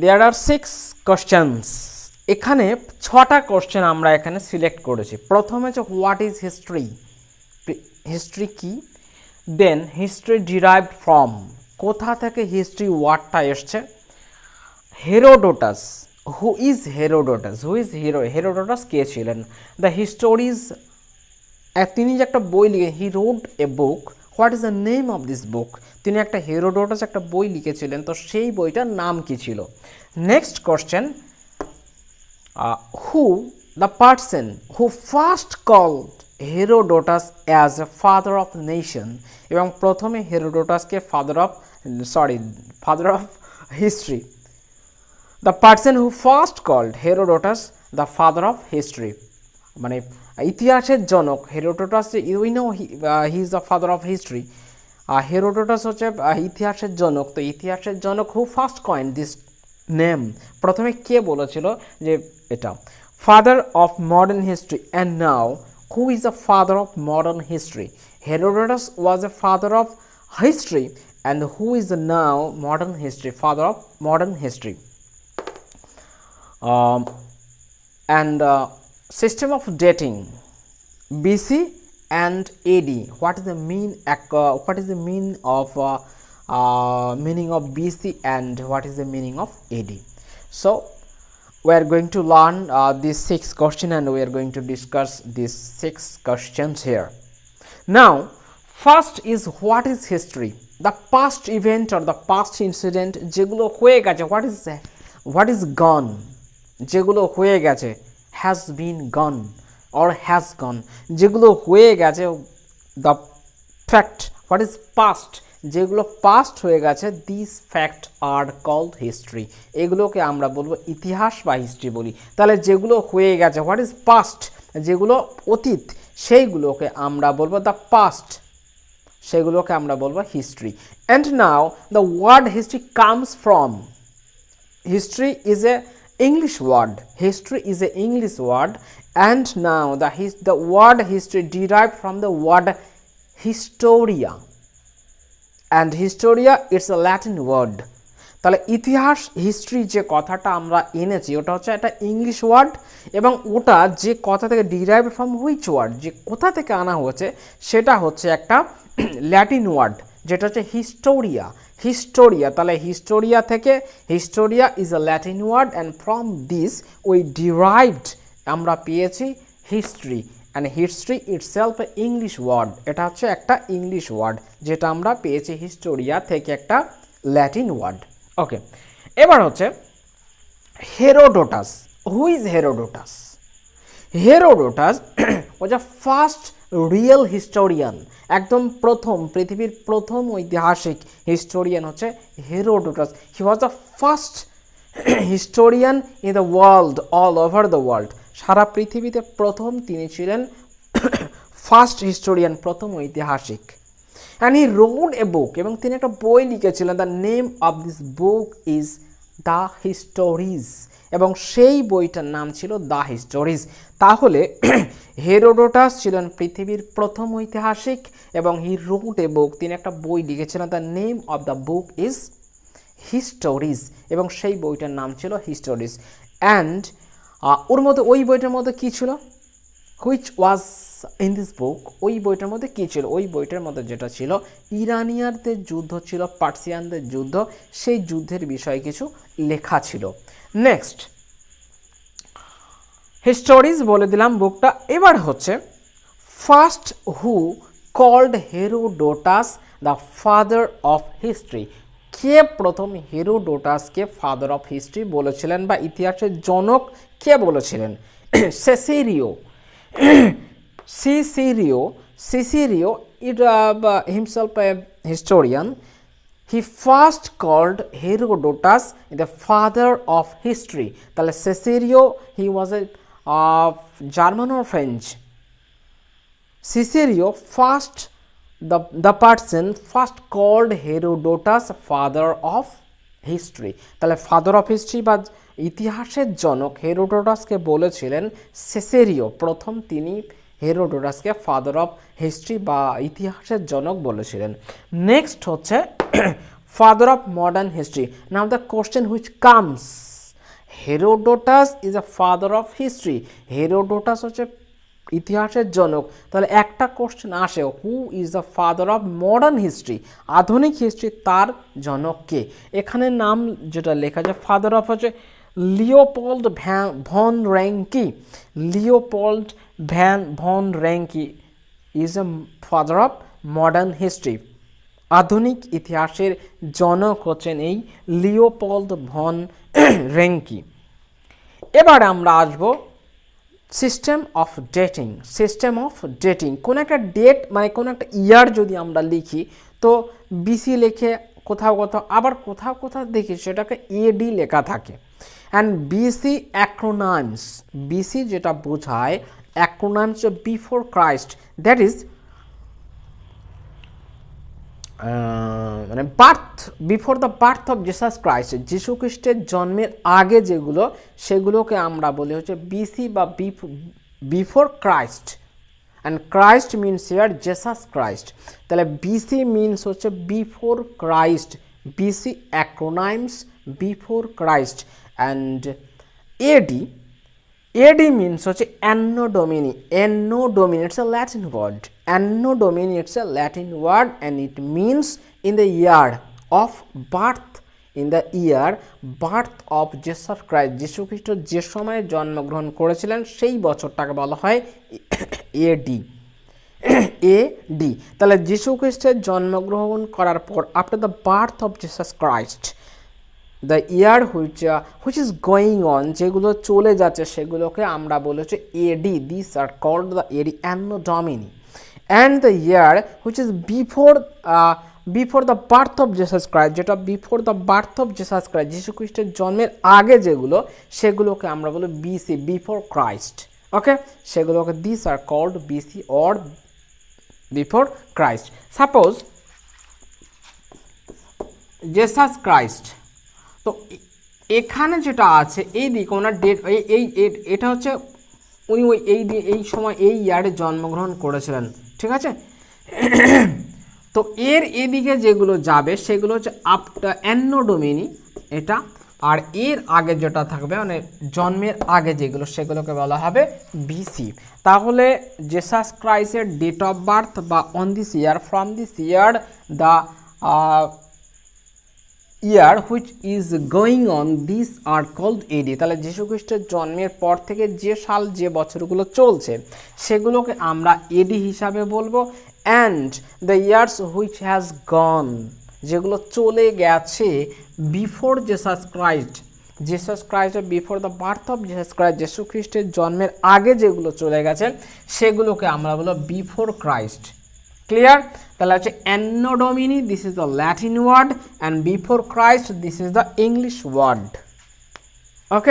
দেয়ার আর 6 questions. এখানে 6টা question আমরা এখানে সিলেক্ট করেছি। প্রথমে হচ্ছে হোয়াট ইজ হিস্ট্রি, হিস্ট্রি কি। দেন হিস্ট্রি ডিরাইভড ফ্রম, কোথা থেকে হিস্ট্রি ওয়ার্ডটা এসছে। Herodotus, who is Herodotus, who is Herodotus কে ছিলেন। দ্য হিস্টোরিজ, তিনি যে একটা বই লিখে, he wrote a book, what is the name of this book, তিনি একটা হেরোডোটাস একটা বই লিখেছিলেন, তো সেই বইটার নাম কি ছিল। Next question, who the person who first called Herodotus as a father of nation, এবং প্রথমে হেরোডোটাসকে father of history, the person who first called Herodotus the father of history, মানে ইতিহাসের জনক Herodotus, we know he is the father of history. Herodotus হচ্ছে ইতিহাসের জনক, তো ইতিহাসের জনক হু ফার্স্ট কয়েন দিস নেম, প্রথমে কে বলেছিল যে এটা father of modern history. And now who is the father of modern history, Herodotus was A father of history, and who is now modern history, father of modern history. And system of dating BC and AD. What is the meaning of BC and what is the meaning of AD? So we are going to learn these 6 questions and we are going to discuss these 6 questions here. Now first is what is history, the past event or the past incident যেগুলো হয়ে গেছে, what is gone, যেগুলো হয়ে গেছে, has been gone or has gone, যেগুলো হয়ে গেছে। the fact, what is past, যেগুলো পাস্ট হয়ে গেছে, this fact are called history, এগুলোকে আমরা বলবো ইতিহাস বা হিস্ট্রি বলি। তাহলে যেগুলো হয়ে গেছে, হোয়াট ইজ পাস্ট, যেগুলো অতীত, সেইগুলোকে আমরা বলবো দ্য পাস্ট, সেগুলোকে আমরা বলবো history. And now the word history comes from, history is a English word, history is a English word, and now the word history derived from the word historia, and historia it's a Latin word. তাহলে ইতিহাস history যে কথাটা আমরা এনেছি ওটা হচ্ছে একটা English word, এবং ওটা যে কথা থেকে ডিরাইভ ফ্রম হুইচ ওয়ার্ড, যে কোথা থেকে আনা হয়েছে সেটা হচ্ছে একটা ল্যাটিন ওয়ার্ড, যেটা হচ্ছে হিস্টোরিয়া। হিস্টোরিয়া, তাহলে হিস্টোরিয়া থেকে, historia is a Latin word, and from this we derived, আমরা পেয়েছি history, and history itself a English word, এটা হচ্ছে একটা ইংলিশ ওয়ার্ড যেটা আমরা পেয়েছি হিস্টোরিয়া থেকে একটা ল্যাটিন ওয়ার্ড। ওকে, এবার হচ্ছে Herodotus. Who is Herodotus? Herodotus was a first real historian, একদম প্রথম, পৃথিবীর প্রথম ঐতিহাসিক হিস্টোরিয়ান হচ্ছে Herodotus. He was the first historian in the world, all over the world, সারা পৃথিবীতে প্রথম তিনি ছিলেন ফার্স্ট হিস্টোরিয়ান, প্রথম ঐতিহাসিক। অ্যান্ড হি রোড এ বুক, এবং তিনি একটা বই লিখেছিলেন, the name of this book is the histories, এবং সেই বইটার নাম ছিল দ্য হিস্টোরিজ। তাহলে হেরোডোটাস ছিলেন পৃথিবীর প্রথম ঐতিহাসিক, এবং হি রোড এ বুক, তিনি একটা বই লিখেছিলেন, the name of the book is histories, এবং সেই বইটার নাম ছিল হিস্টোরিজ। অ্যান্ড ওর মধ্যে, ওই বইটার মধ্যে কী ছিল, which was in this book, ওই বইটার মধ্যে কী ছিল, ওই বইটার মধ্যে যেটা ছিল, ইরানিয়ানদের যুদ্ধ ছিল, পার্সিয়ানদের যুদ্ধ, সেই যুদ্ধের বিষয়ে কিছু লেখা ছিল। নেক্সট হিস্টোরিজ বলে দিলাম বুকটা। এবার হচ্ছে first who called Herodotus the father of history, কে প্রথম হেরোডোটাসকে ফাদার অফ হিস্ট্রি বলেছিলেন বা ইতিহাসের জনক কে বলেছিলেন? সেসেরিও, Cicero, himself a historian, he first called Herodotus the father of history. তাহলে Cicero, he was a German or French. Cicero first, the person first called Herodotus father of history. তাহলে father of history বা ইতিহাসের জনক হেরোডোটাসকে বলেছিলেন সেসেরিও, প্রথম তিনি হেরোডোটাসকে father of history বা ইতিহাসের জনক বলেছিলেন। নেক্সট হচ্ছে father of modern history. Now the question which comes, Herodotus is a father of history. Herodotus হচ্ছে ইতিহাসের জনক। তাহলে একটা কোশ্চেন আসে, who is the father of modern history, আধুনিক হিস্ট্রি তার জনক কে? এখানে নাম যেটা লেখা যায় ফাদার অফ হচ্ছে Leopold von Ranke. Leopold von Ranke is a father of modern history. আধুনিক ইতিহাসের জনক হচ্ছেন এই লিওপোল্ড ভন র্যাঙ্কি। এবারে আমরা আসবো system of dating. System of dating, কোনো একটা ডেট মানে কোনো একটা ইয়ার যদি আমরা লিখি তো বিসি লেখে কোথাও কোথাও, আবার কোথাও কোথাও দেখি সেটাকে এডি লেখা থাকে। অ্যান্ড বিসি অ্যাক্রোনাইমস, বিসি যেটা বোঝায় অ্যাক্রোনাইমস বিফোর ক্রাইস্ট, দ্যাট ইজ মানে birth, before the birth of Jesus Christ, যিশু খ্রিস্টের জন্মের আগে যেগুলো সেগুলোকে আমরা বলি হচ্ছে বিসি বা before Christ. And Christ means here Jesus Christ. তাহলে বিসি মিনস হচ্ছে before Christ, BC acronyms before Christ. And AD, AD means হচ্ছে anno domini. Anno domini, it's a Latin word. Anno domini, it's a Latin word and it means in the year of birth, in the year birth of Jesus Christ. যীশু খ্রিস্ট যে সময়ে জন্মগ্রহণ করেছিলেন সেই বছরটাকে বলা হয় AD. AD, তাহলে যীশু খ্রিস্টের জন্মগ্রহণ করার পর after the birth of Jesus Christ, the year which is going on, যেগুলো চলে যাচ্ছে সেগুলোকে আমরা বলি হচ্ছে AD. These are called the AD, Anno Domini. And the year which is before the birth of Jesus Christ, যেটা before the birth of Jesus Christ, যীশু খ্রিস্টের জন্মের আগে যেগুলো সেগুলোকে আমরা বলি BC, before Christ. ওকে, সেগুলোকে these are called BC or before Christ. Suppose Jesus Christ, তো এখানে যেটা আছে এই দিকে ওনার ডেট, এই এটা হচ্ছে উনি ওই এই সময় এই ইয়ারে জন্মগ্রহণ করেছিলেন, ঠিক আছে। তো এর এদিকে যেগুলো যাবে সেগুলো হচ্ছে আফটার অ্যান্নো ডোমিনি এটা, আর এর আগে যেটা থাকবে মানে জন্মের আগে যেগুলো সেগুলোকে বলা হবে বিসি। তাহলে জেসাস ক্রাইস্টের ডেট অফ বার্থ বা on this year, from this year, the year which is going on, these are called AD. তাহলে যীশু খ্রিস্টের জন্মের পর থেকে যে সাল যে বছরগুলো চলছে সেগুলোকে আমরা AD হিসাবে বলবো। and the years which has gone, যেগুলো চলে গেছে বিফোর জেসাস ক্রাইস্ট, জেসাস ক্রাইস্টের before the birth of Jesus Christ, যীশু খ্রিস্টের জন্মের আগে যেগুলো চলে গেছে সেগুলোকে আমরা বলবো বিফোর ক্রাইস্ট। ক্লিয়ার? তাহলে হচ্ছে anno Domini, this is the Latin word, and before Christ, this is the English word. Okay.